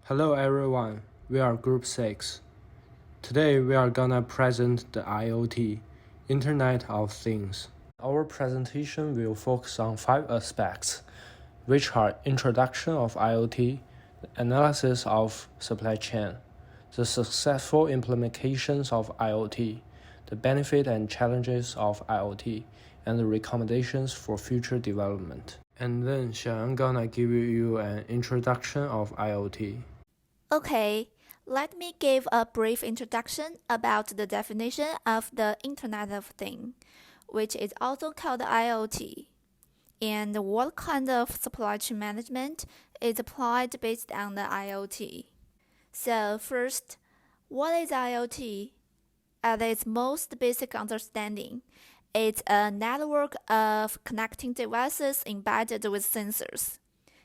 Hello everyone, we are Group 6. Today we are gonna present the IoT, Internet of Things. Our presentation will focus on 5 aspects, which are introduction of IoT, the analysis of supply chain, the successful implementations of IoT, the benefit and challenges of IoT, and the recommendations for future development. And then Xiaoyang gonna give you an introduction of IoT. Okay, let me give a brief introduction about the definition of the Internet of Things, which is also called IoT, and what kind of supply chain management is applied based on the IoT. So first, what is IoT? At its most basic understanding, it's a network of connecting devices embedded with sensors.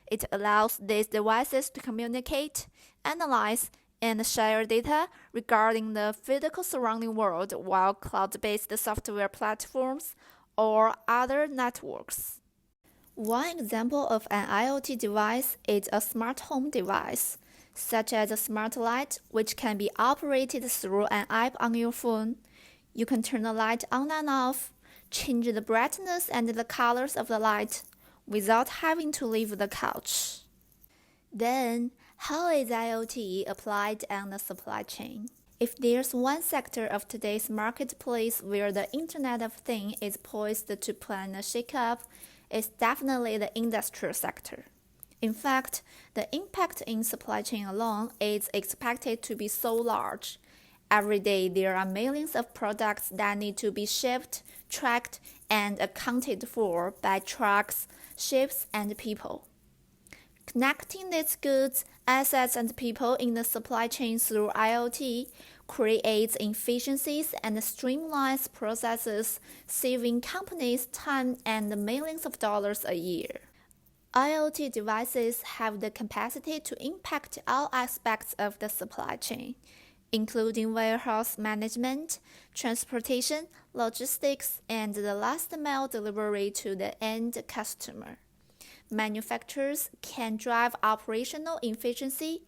It allows these devices to communicate, analyze, and share data regarding the physical surrounding world via cloud-based software platforms or other networks. One example of an IoT device is a smart home device, such as a smart light, which can be operated through an app on your phone. You can turn the light on and off, change the brightness and the colors of the light, without having to leave the couch. Then, how is IoT applied on the supply chain? If there's one sector of today's marketplace where the Internet of Things is poised to plan a shakeup, it's definitely the industrial sector. In fact, the impact in supply chain alone is expected to be so large. Every day, there are millions of products that need to be shipped, tracked, and accounted for by trucks, ships, and people. Connecting these goods, assets, and people in the supply chain through IoT creates efficiencies and streamlines processes, saving companies time and millions of dollars a year. IoT devices have the capacity to impact all aspects of the supply chain, including warehouse management, transportation, logistics, and the last-mile delivery to the end customer. Manufacturers can drive operational efficiency,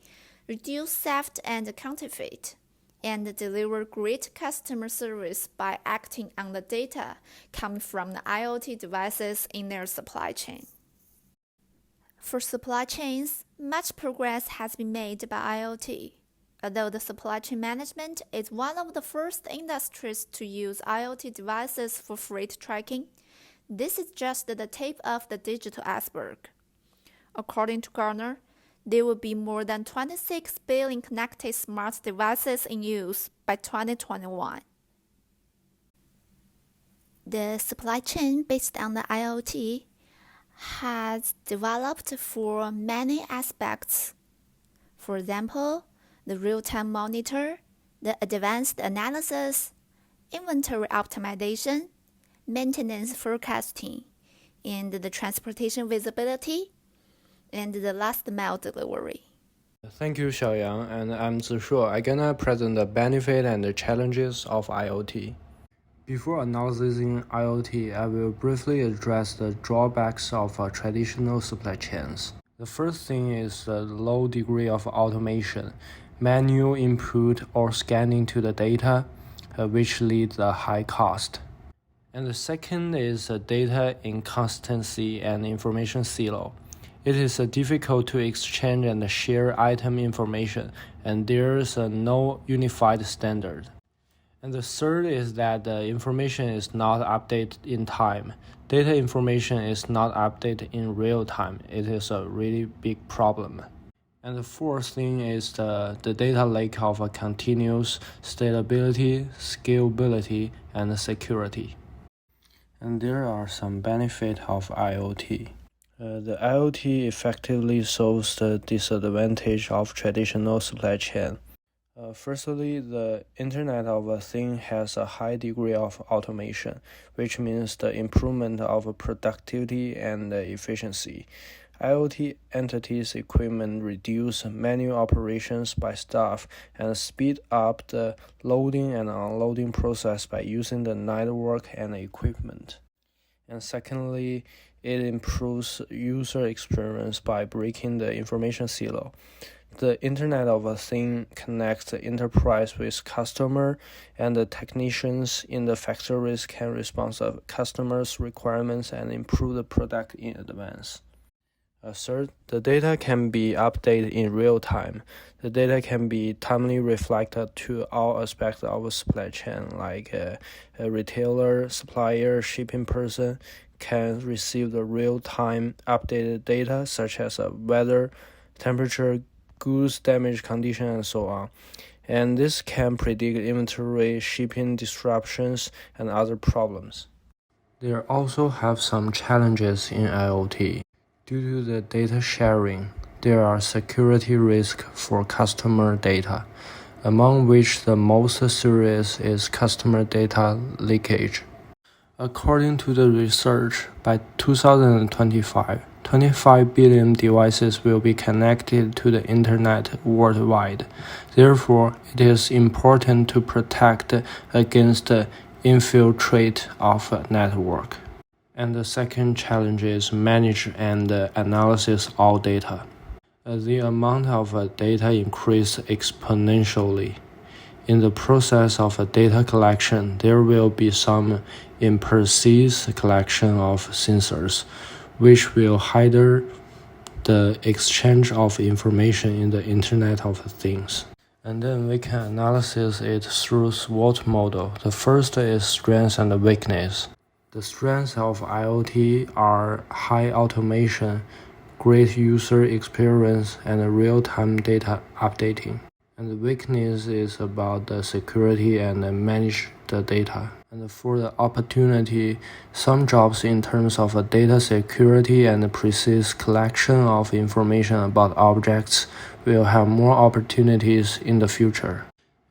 reduce theft and counterfeit, and deliver great customer service by acting on the data coming from the IoT devices in their supply chain. For supply chains, much progress has been made by IoT. Although the supply chain management is one of the first industries to use IoT devices for freight tracking, this is just the tip of the digital iceberg. According to Gartner, there will be more than 26 billion connected smart devices in use by 2021. The supply chain based on the IoT has developed for many aspects. For example, the real-time monitor, the advanced analysis, inventory optimization, maintenance forecasting, and the transportation visibility, and the last-mile delivery. Thank you, Xiaoyang, and I'm Zishuo. I'm gonna present the benefit and the challenges of IoT. Before analyzing IoT, I will briefly address the drawbacks of traditional supply chains. The first thing is the low degree of automation, manual input or scanning to the data, which leads to high cost. And the second is data inconsistency and information silo. It is difficult to exchange and share item information, and there is no unified standard. And the third is that the information is not updated in time. Data information is not updated in real time. It is a really big problem. And the fourth thing is the data lake of a continuous stability, scalability, and security. And there are some benefits of IoT. The IoT effectively solves the disadvantage of traditional supply chain. Firstly, the Internet of Things has a high degree of automation, which means the improvement of productivity and efficiency. IoT entities equipment reduce manual operations by staff and speed up the loading and unloading process by using the network and equipment. And secondly, it improves user experience by breaking the information silo. The Internet of a Thing connects the enterprise with customer, and the technicians in the factories can respond to customers' requirements and improve the product in advance. Third, the data can be updated in real time. The data can be timely reflected to all aspects of a supply chain, like a retailer, supplier, shipping person can receive the real-time updated data such as weather, temperature, goods damage condition, and so on. And this can predict inventory, shipping disruptions, and other problems. There also have some challenges in IoT. Due to the data sharing, there are security risks for customer data, among which the most serious is customer data leakage. According to the research, by 2025, 25 billion devices will be connected to the Internet worldwide. Therefore, it is important to protect against the infiltrate of a network. And the second challenge is manage and analysis all data. The amount of data increased exponentially. In the process of data collection, there will be some imprecise collection of sensors, which will hinder the exchange of information in the Internet of Things. And then we can analyze it through SWOT model. The first is strength and weakness. The strengths of IoT are high automation, great user experience, and real-time data updating. And the weakness is about the security and manage the data. And for the opportunity, some jobs in terms of data security and precise collection of information about objects will have more opportunities in the future.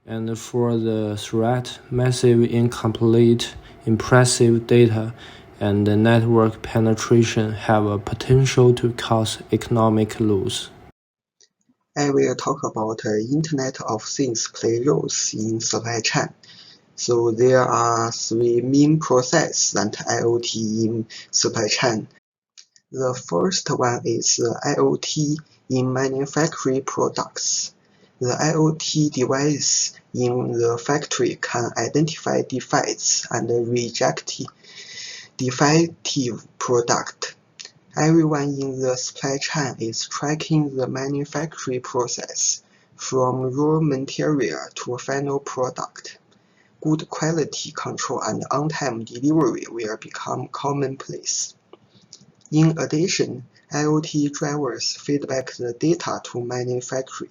And for the threat, massive, incomplete, impressive data and the network penetration have a potential to cause economic loss. I will talk about Internet of Things play roles in supply chain. So there are three main processes that IoT in supply chain. The first one is IoT in manufacturing products. The IoT device in the factory can identify defects and reject defective product. Everyone in the supply chain is tracking the manufacturing process from raw material to final product. Good quality control and on-time delivery will become commonplace. In addition, IoT drivers feedback the data to manufacturing.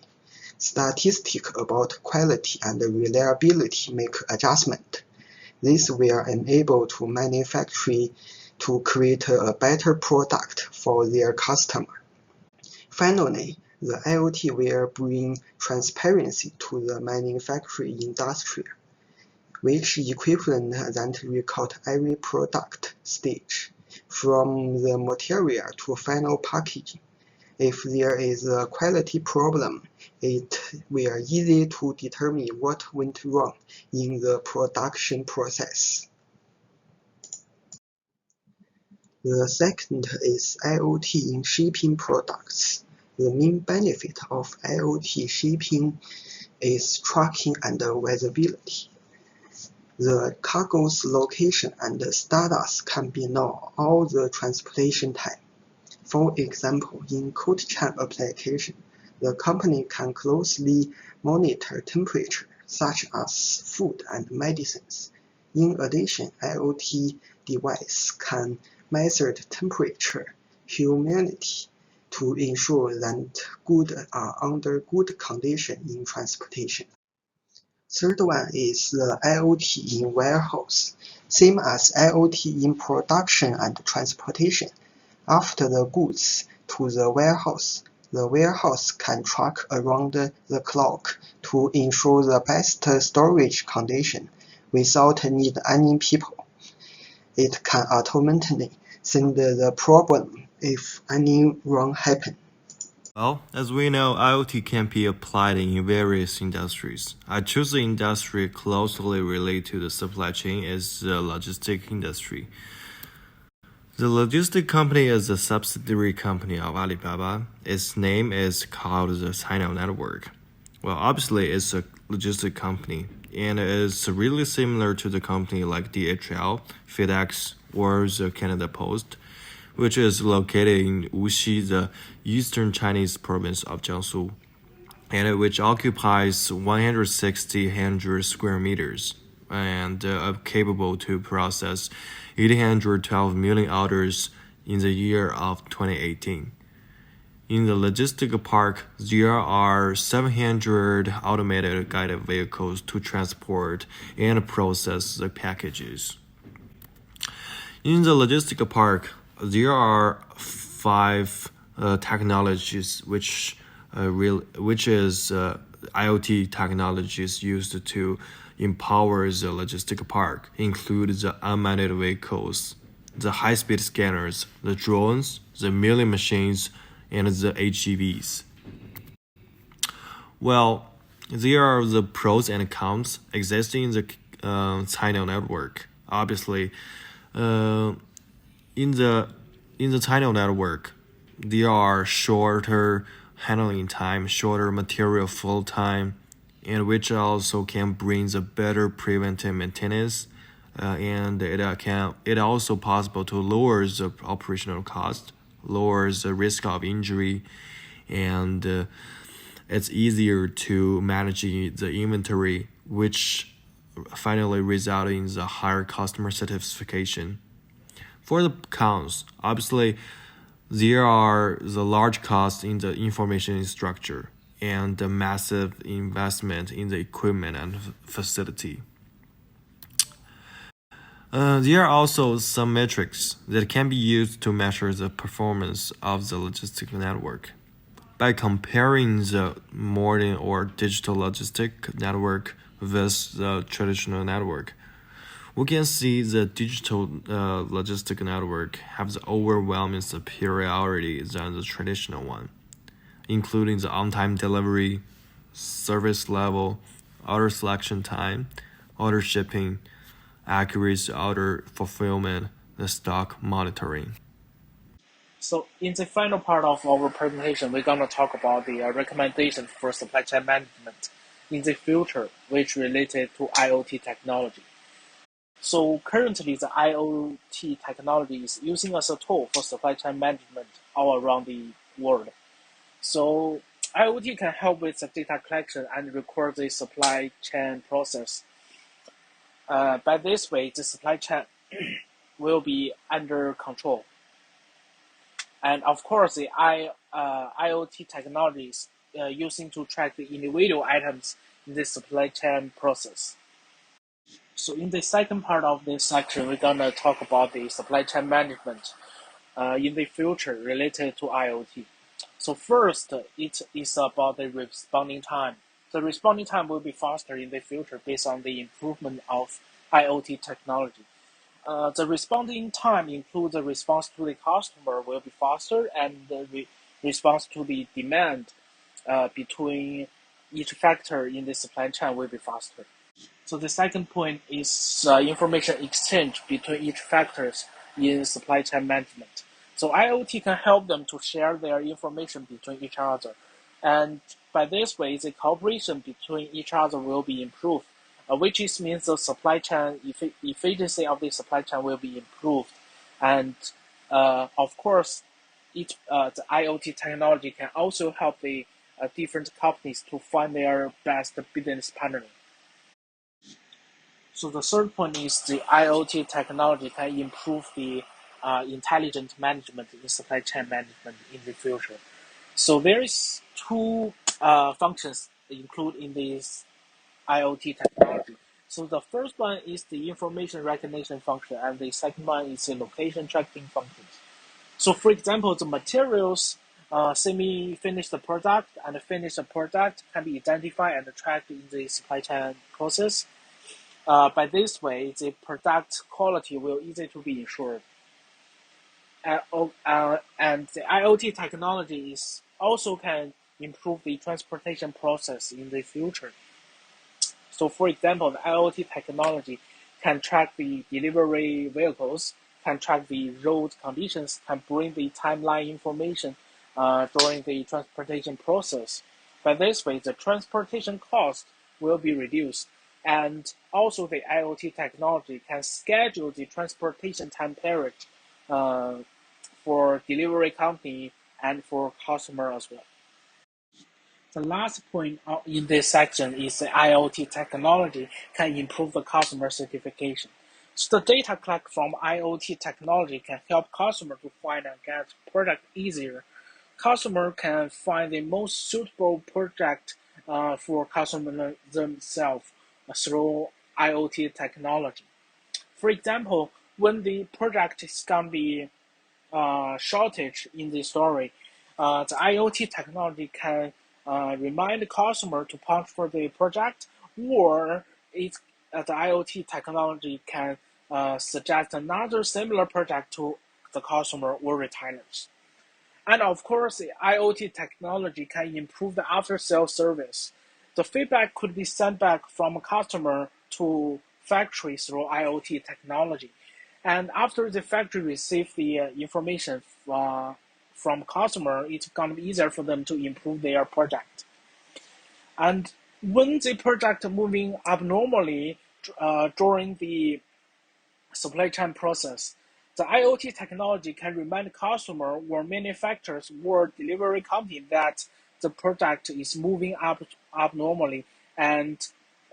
Statistics about quality and reliability make adjustment. This will enable to manufacturing to create a better product for their customer. Finally, the IoT will bring transparency to the manufacturing industry, which equivalent that record every product stage, from the material to final packaging. If there is a quality problem, it will be easy to determine what went wrong in the production process. The second is IoT in shipping products. The main benefit of IoT shipping is tracking and visibility. The cargo's location and status can be known all the transportation time. For example, in cold chain application, the company can closely monitor temperature, such as food and medicines. In addition, IoT device can measure temperature, humidity to ensure that goods are under good condition in transportation. Third one is the IoT in warehouse. Same as IoT in production and transportation. After the goods to the warehouse can track around the clock to ensure the best storage condition without need any people. It can automatically send the problem if any wrong happen. Well, as we know, IoT can be applied in various industries. I choose the industry closely related to the supply chain as the logistics industry. The logistic company is a subsidiary company of Alibaba. Its name is called the China Network. Well, obviously, it's a logistic company, and it is really similar to the company like DHL, FedEx, or the Canada Post, which is located in Wuxi, the eastern Chinese province of Jiangsu, and which occupies 160 square meters and capable to process 812 million orders in the year of 2018. In the logistic park, there are 700 automated guided vehicles to transport and process the packages. In the logistic park, there are five technologies which is IoT technologies used to empower the logistic park, include the unmanned vehicles, the high-speed scanners, the drones, the milling machines, and the HGVs. Well, there are the pros and cons existing in the China network. Obviously, in the China network, there are shorter handling time, shorter material flow time, and which also can bring the better preventive maintenance, and it also possible to lower the operational cost, lowers the risk of injury, and it's easier to manage the inventory, which finally result in the higher customer satisfaction. For the cons, obviously, there are the large costs in the information structure and the massive investment in the equipment and facility. There are also some metrics that can be used to measure the performance of the logistic network. By comparing the modern or digital logistic network with the traditional network, we can see the digital logistic network has the overwhelming superiority than the traditional one, including the on-time delivery, service level, order selection time, order shipping, accuracy order fulfillment, the stock monitoring. So in the final part of our presentation, we're going to talk about the recommendation for supply chain management in the future, which related to IoT technology. So currently, the IoT technology is using as a tool for supply chain management all around the world. So IoT can help with the data collection and record the supply chain process. By this way, the supply chain will be under control. And of course, the IoT technologies using to track the individual items in the supply chain process. So in the second part of this section, we're gonna talk about the supply chain management in the future related to IoT. So first, it is about the responding time. The responding time will be faster in the future based on the improvement of IoT technology. The responding time includes the response to the customer will be faster and the response to the demand between each factor in the supply chain will be faster. So the second point is information exchange between each factors in supply chain management. So IoT can help them to share their information between each other. And by this way, the cooperation between each other will be improved, which means the supply chain efficiency of the supply chain will be improved. And of course, the IoT technology can also help the different companies to find their best business partner. So the third point is the IoT technology can improve the intelligent management in supply chain management in the future. So there is two functions included in this IoT technology. So the first one is the information recognition function, and the second one is the location tracking function. So for example, the materials, semi-finished product and finished product can be identified and tracked in the supply chain process. By this way, the product quality will easy to be ensured. And the IoT technology is also can improve the transportation process in the future. So for example, the IoT technology can track the delivery vehicles can track the road conditions, can bring the timeline information during the transportation process. By this way, the transportation cost will be reduced, and also the IoT technology can schedule the transportation time period uh, for delivery company and for customer as well. The last point in this section is the IoT technology can improve the customer certification. So the data collected from IoT technology can help customer to find and get product easier. Customer can find the most suitable product for customer themselves through IoT technology. For example, when the product is gonna be shortage in the story, the IoT technology can remind the customer to punch for the project, or the IoT technology can suggest another similar project to the customer or retailers. And of course, the IoT technology can improve the after-sales service. The feedback could be sent back from a customer to factory through IoT technology. And after the factory receives the information from customer, it's gonna be easier for them to improve their project. And when the project moving abnormally during the supply chain process, the IoT technology can remind customer or manufacturers or delivery company that the product is moving up abnormally, and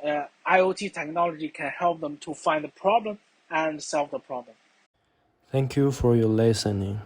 IoT technology can help them to find the problem and solve the problem. Thank you for your listening.